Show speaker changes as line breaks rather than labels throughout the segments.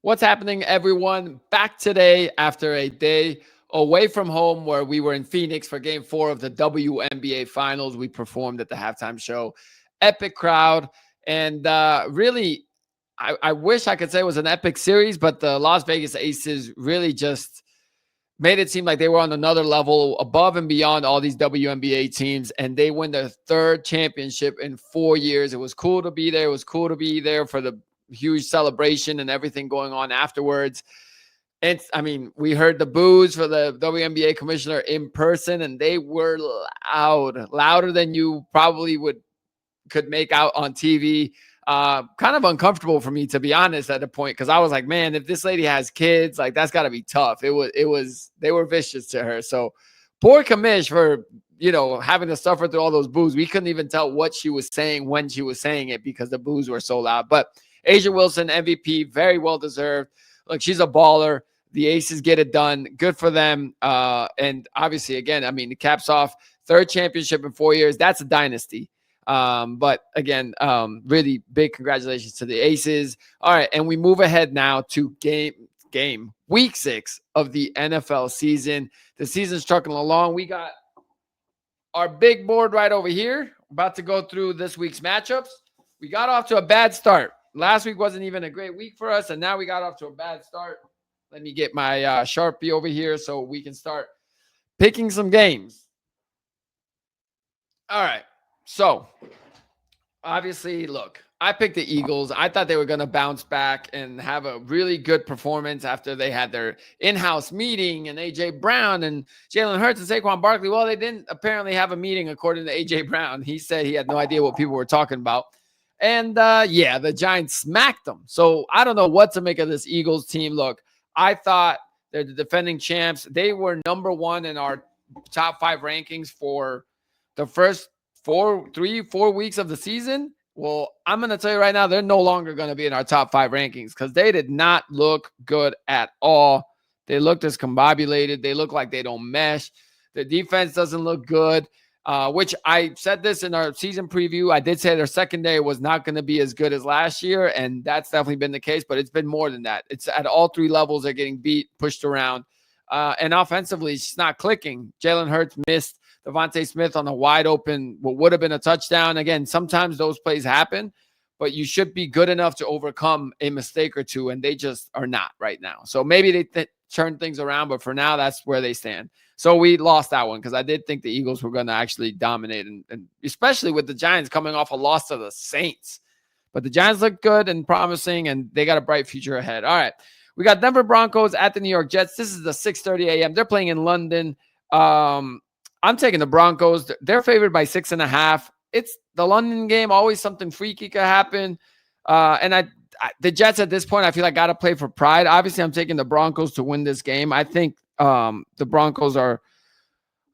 What's happening, everyone? Back today after a day away from home where we were in Phoenix for game 4 of the WNBA finals. We performed at the halftime show. Epic crowd. And really, I wish I could say it was an epic series, but the Las Vegas Aces really just made it seem like they were on another level above and beyond all these WNBA teams. And they win their third championship in 4 years. It was cool to be there. It was cool to be there for the huge celebration and everything going on afterwards. We heard the boos for the WNBA commissioner in person, and they were loud, louder than you probably could make out on TV. Kind of uncomfortable for me, to be honest, at a point, because I was like, man, if this lady has kids, like that's got to be tough. They were vicious to her. So poor commish for having to suffer through all those boos. We couldn't even tell what she was saying when she was saying it because the boos were so loud. But Asia Wilson, MVP, very well deserved. Look, she's a baller. The Aces get it done. Good for them. And obviously, again, it caps off third championship in 4 years. That's a dynasty. But again, really big congratulations to the Aces. All right, and we move ahead now to game week 6 of the NFL season. The season's trucking along. We got our big board right over here. About to go through this week's matchups. We got off to a bad start. Last week wasn't even a great week for us, and now we got off to a bad start. Let me get my Sharpie over here so we can start picking some games. All right. So, obviously, look, I picked the Eagles. I thought they were going to bounce back and have a really good performance after they had their in-house meeting and A.J. Brown and Jalen Hurts and Saquon Barkley. Well, they didn't apparently have a meeting, according to A.J. Brown. He said he had no idea what people were talking about. And, the Giants smacked them. So, I don't know what to make of this Eagles team. Look, I thought they're the defending champs. They were number 1 in our top 5 rankings for the first 4 weeks of the season. Well, I'm going to tell you right now, they're no longer going to be in our top 5 rankings because they did not look good at all. They looked discombobulated. They look like they don't mesh. The defense doesn't look good, which I said this in our season preview. I did say their secondary was not going to be as good as last year, and that's definitely been the case, but it's been more than that. It's at all 3 levels. They're getting beat, pushed around, and offensively, it's just not clicking. Jalen Hurts missed Devontae Smith on a wide open, what would have been a touchdown. Again, sometimes those plays happen, but you should be good enough to overcome a mistake or two, and they just are not right now. So maybe they turn things around, but for now, that's where they stand. So we lost that one because I did think the Eagles were going to actually dominate, and especially with the Giants coming off a loss to the Saints. But the Giants look good and promising, and they got a bright future ahead. All right, we got Denver Broncos at the New York Jets. This is the 6:30 a.m. They're playing in London. I'm taking the Broncos. They're favored by 6.5. It's the London game. Always something freaky could happen. The Jets at this point, I feel like got to play for pride. Obviously, I'm taking the Broncos to win this game. I think the Broncos are,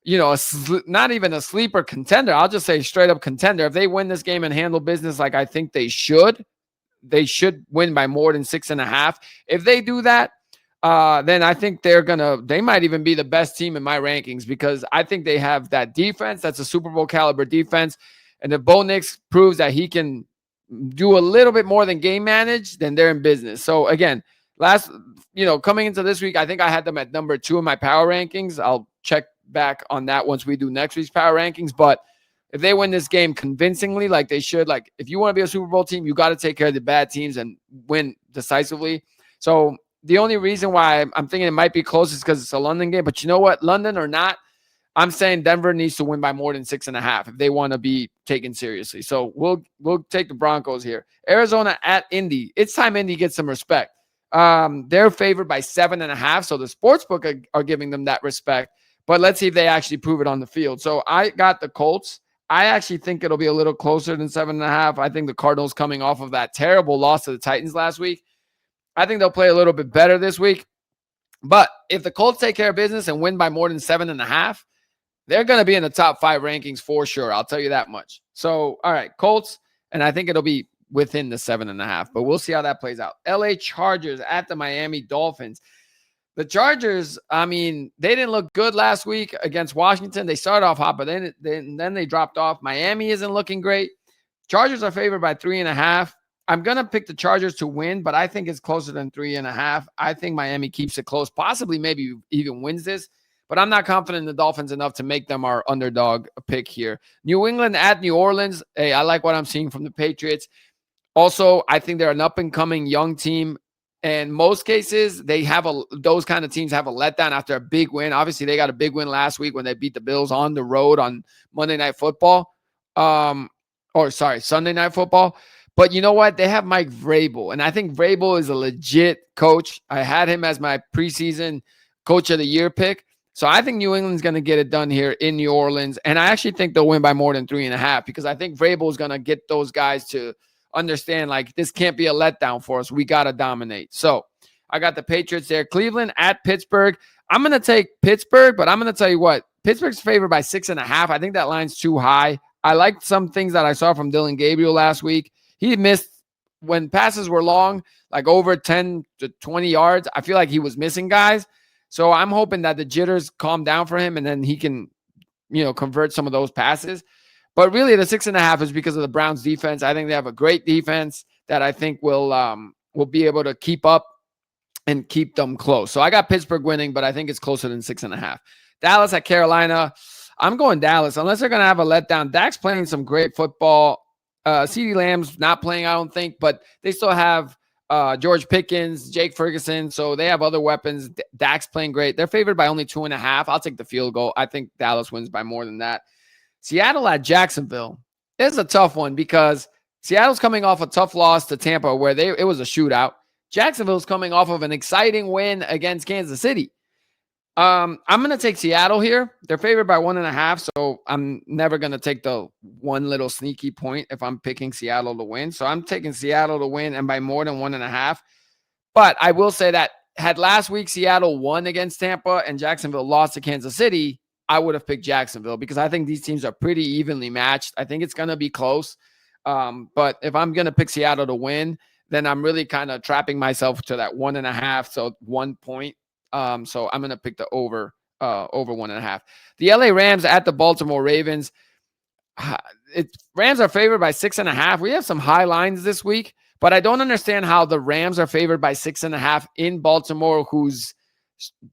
not even a sleeper contender. I'll just say straight up contender. If they win this game and handle business like I think they should win by more than 6.5. If they do that, then I think they might even be the best team in my rankings because I think they have that defense. That's a Super Bowl caliber defense. And if Bo Nix proves that he can do a little bit more than game manage, then they're in business. So again, coming into this week, I think I had them at number 2 in my power rankings. I'll check back on that once we do next week's power rankings. But if they win this game convincingly, like they should, like if you want to be a Super Bowl team, you got to take care of the bad teams and win decisively. So the only reason why I'm thinking it might be close is because it's a London game. But you know what? London or not, I'm saying Denver needs to win by more than 6.5 if they want to be taken seriously. So we'll take the Broncos here. Arizona at Indy. It's time Indy gets some respect. They're favored by 7.5. So the sportsbook are giving them that respect. But let's see if they actually prove it on the field. So I got the Colts. I actually think it'll be a little closer than 7.5. I think the Cardinals coming off of that terrible loss to the Titans last week. I think they'll play a little bit better this week. But if the Colts take care of business and win by more than 7.5, they're going to be in the top 5 rankings for sure. I'll tell you that much. So, all right, Colts, and I think it'll be within the 7.5, but we'll see how that plays out. LA Chargers at the Miami Dolphins. The Chargers, they didn't look good last week against Washington. They started off hot, but then they dropped off. Miami isn't looking great. Chargers are favored by 3.5. I'm going to pick the Chargers to win, but I think it's closer than 3.5. I think Miami keeps it close, possibly maybe even wins this, but I'm not confident in the Dolphins enough to make them our underdog pick here. New England at New Orleans. Hey, I like what I'm seeing from the Patriots. Also, I think they're an up-and-coming young team. And most cases, those kind of teams have a letdown after a big win. Obviously, they got a big win last week when they beat the Bills on the road on Monday Night Football. Sunday Night Football. But you know what? They have Mike Vrabel, and I think Vrabel is a legit coach. I had him as my preseason coach of the year pick. So I think New England's going to get it done here in New Orleans. And I actually think they'll win by more than 3.5 because I think Vrabel is going to get those guys to understand, like, this can't be a letdown for us. We got to dominate. So I got the Patriots there. Cleveland at Pittsburgh. I'm going to take Pittsburgh, but I'm going to tell you what. Pittsburgh's favored by 6.5. I think that line's too high. I liked some things that I saw from Dylan Gabriel last week. He missed when passes were long, like over 10 to 20 yards. I feel like he was missing guys. So I'm hoping that the jitters calm down for him and then he can, convert some of those passes. But really, the 6.5 is because of the Browns defense. I think they have a great defense that I think will be able to keep up and keep them close. So I got Pittsburgh winning, but I think it's closer than 6.5. Dallas at Carolina. I'm going Dallas unless they're going to have a letdown. Dak's playing some great football. CeeDee Lamb's not playing, I don't think, but they still have George Pickens, Jake Ferguson. So they have other weapons. Dak's playing great. They're favored by only 2.5. I'll take the field goal. I think Dallas wins by more than that. Seattle at Jacksonville is a tough one because Seattle's coming off a tough loss to Tampa where it was a shootout. Jacksonville's coming off of an exciting win against Kansas City. I'm going to take Seattle here. They're favored by 1.5, so I'm never going to take the one little sneaky point if I'm picking Seattle to win. So I'm taking Seattle to win and by more than 1.5. But I will say that had last week Seattle won against Tampa and Jacksonville lost to Kansas City, I would have picked Jacksonville because I think these teams are pretty evenly matched. I think it's going to be close. But if I'm going to pick Seattle to win, then I'm really kind of trapping myself to that 1.5, so 1 point. So I'm going to pick the over 1.5. The LA Rams at the Baltimore Ravens. Rams are favored by 6.5. We have some high lines this week, but I don't understand how the Rams are favored by 6.5 in Baltimore, who's,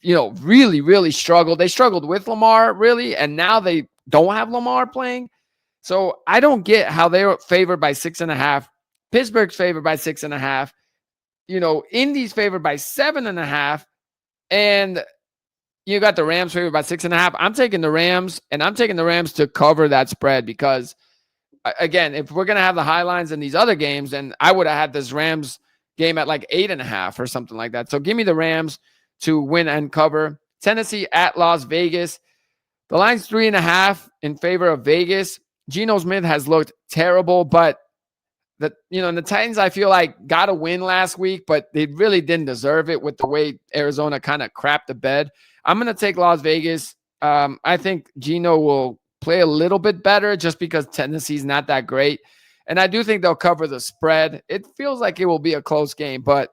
really, really struggled. They struggled with Lamar, really, and now they don't have Lamar playing. So I don't get how they're favored by 6.5. Pittsburgh's favored by 6.5. Indy's favored by 7.5. And you got the Rams favored by 6.5. I'm taking the Rams, and I'm taking the Rams to cover that spread because, again, if we're going to have the high lines in these other games, then I would have had this Rams game at like 8.5 or something like that. So give me the Rams to win and cover. Tennessee at Las Vegas. The line's 3.5 in favor of Vegas. Geno Smith has looked terrible, but the Titans, I feel like, got a win last week, but they really didn't deserve it with the way Arizona kind of crapped the bed. I'm going to take Las Vegas. I think Geno will play a little bit better just because Tennessee's not that great. And I do think they'll cover the spread. It feels like it will be a close game, but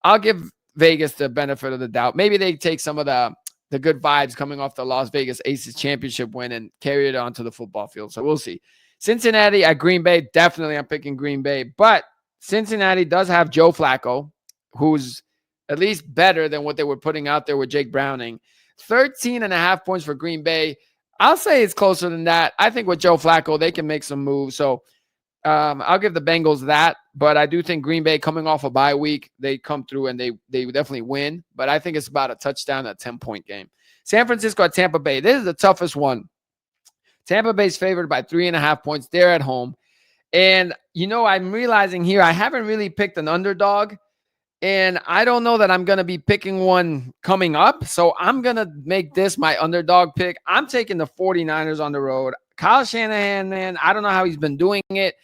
I'll give Vegas the benefit of the doubt. Maybe they take some of the good vibes coming off the Las Vegas Aces championship win and carry it onto the football field. So we'll see. Cincinnati at Green Bay. Definitely I'm picking Green Bay. But Cincinnati does have Joe Flacco, who's at least better than what they were putting out there with Jake Browning. 13.5 points for Green Bay. I'll say it's closer than that. I think with Joe Flacco, they can make some moves. So I'll give the Bengals that. But I do think Green Bay, coming off a bye week, they come through and they definitely win. But I think it's about a touchdown, a 10-point game. San Francisco at Tampa Bay. This is the toughest one. Tampa Bay's favored by 3.5 points. They're at home. And, I'm realizing here I haven't really picked an underdog. And I don't know that I'm going to be picking one coming up. So I'm going to make this my underdog pick. I'm taking the 49ers on the road. Kyle Shanahan, man, I don't know how he's been doing it.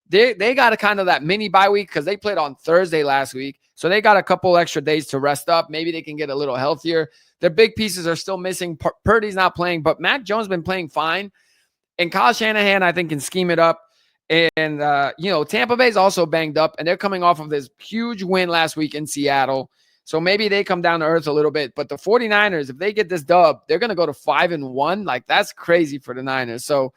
They got a kind of that mini bye week because they played on Thursday last week. So they got a couple extra days to rest up. Maybe they can get a little healthier. Their big pieces are still missing. Purdy's not playing, but Mac Jones has been playing fine. And Kyle Shanahan, I think, can scheme it up. And, Tampa Bay's also banged up, and they're coming off of this huge win last week in Seattle. So maybe they come down to earth a little bit. But the 49ers, if they get this dub, they're going to go to 5-1. Like, that's crazy for the Niners. So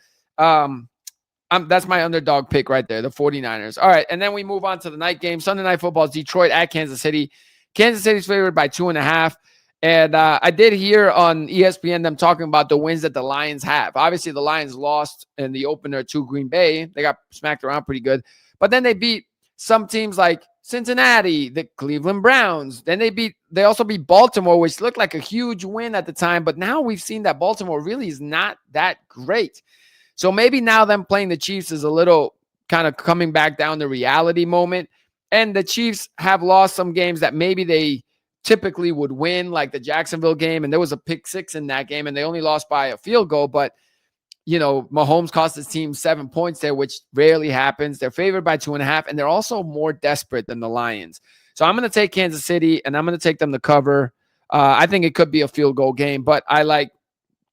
That's my underdog pick right there, the 49ers. All right, and then we move on to the night game. Sunday Night Football is Detroit at Kansas City. Kansas City's favored by 2.5. And I did hear on ESPN them talking about the wins that the Lions have. Obviously, the Lions lost in the opener to Green Bay. They got smacked around pretty good. But then they beat some teams like Cincinnati, the Cleveland Browns. Then they also beat Baltimore, which looked like a huge win at the time. But now we've seen that Baltimore really is not that great. So maybe now them playing the Chiefs is a little kind of coming back down to reality moment. And the Chiefs have lost some games that maybe they typically would win, like the Jacksonville game. And there was a pick 6 in that game, and they only lost by a field goal. But, Mahomes cost his team 7 points there, which rarely happens. They're favored by 2.5, and they're also more desperate than the Lions. So I'm going to take Kansas City, and I'm going to take them to cover. I think it could be a field goal game, but I like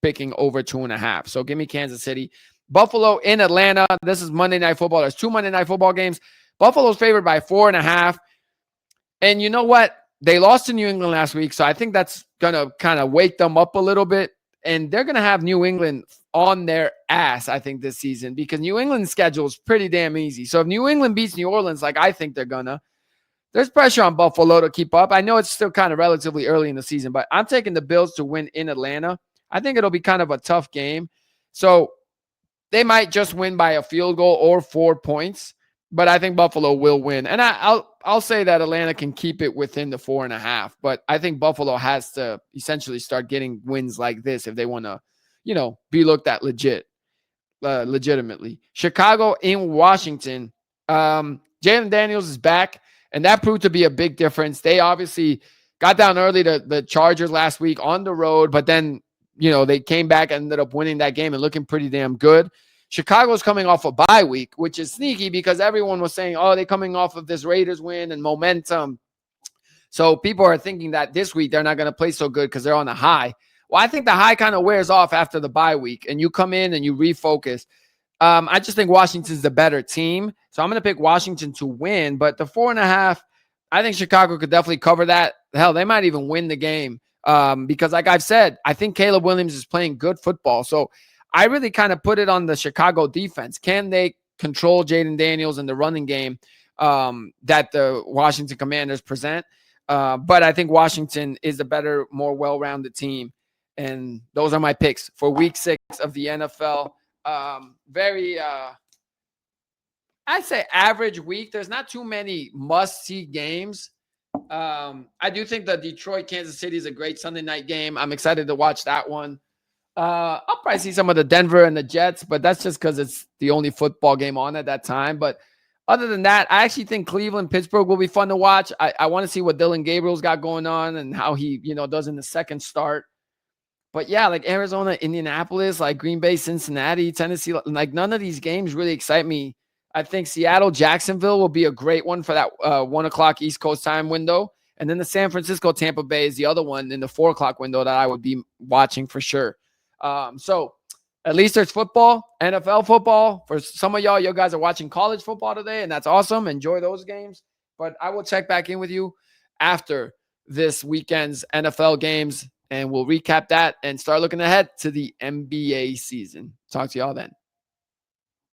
picking over 2.5. So give me Kansas City. Buffalo in Atlanta. This is Monday Night Football. There's 2 Monday Night Football games. Buffalo's favored by 4.5. And you know what? They lost to New England last week, so I think that's going to kind of wake them up a little bit. And they're going to have New England on their ass, I think, this season, because New England's schedule is pretty damn easy. So if New England beats New Orleans like I think they're going to, there's pressure on Buffalo to keep up. I know it's still kind of relatively early in the season, but I'm taking the Bills to win in Atlanta. I think it'll be kind of a tough game. So they might just win by a field goal or 4 points, but I think Buffalo will win. And I'll say that Atlanta can keep it within the 4.5, but I think Buffalo has to essentially start getting wins like this if they want to, be looked at legitimately. Chicago in Washington. Jalen Daniels is back, and that proved to be a big difference. They obviously got down early to the Chargers last week on the road, but then they came back and ended up winning that game and looking pretty damn good. Chicago's coming off a bye week, which is sneaky because everyone was saying, they're coming off of this Raiders win and momentum. So people are thinking that this week they're not going to play so good because they're on a high. Well, I think the high kind of wears off after the bye week, and you come in and you refocus. I just think Washington's the better team. So I'm going to pick Washington to win, but the 4.5, I think Chicago could definitely cover that. Hell, they might even win the game. Because like I've said, I think Caleb Williams is playing good football. So I really kind of put it on the Chicago defense. Can they control Jaden Daniels in the running game that the Washington Commanders present? But I think Washington is a better, more well-rounded team. And those are my picks for week 6 of the NFL. I'd say average week. There's not too many must-see games. I do think the Detroit-Kansas City is a great Sunday night game. I'm excited to watch that one. I'll probably see some of the Denver and the Jets, but that's just because it's the only football game on at that time. But other than that, I actually think Cleveland-Pittsburgh will be fun to watch. I want to see what Dylan Gabriel's got going on and how he, does in the second start. But yeah, like Arizona, Indianapolis, like Green Bay, Cincinnati, Tennessee, like none of these games really excite me. I think Seattle, Jacksonville will be a great one for that 1 o'clock East Coast time window. And then the San Francisco, Tampa Bay is the other one in the 4 o'clock window that I would be watching for sure. So at least there's football, NFL football. For some of y'all, you guys are watching college football today, and that's awesome. Enjoy those games. But I will check back in with you after this weekend's NFL games, and we'll recap that and start looking ahead to the NBA season. Talk to y'all then.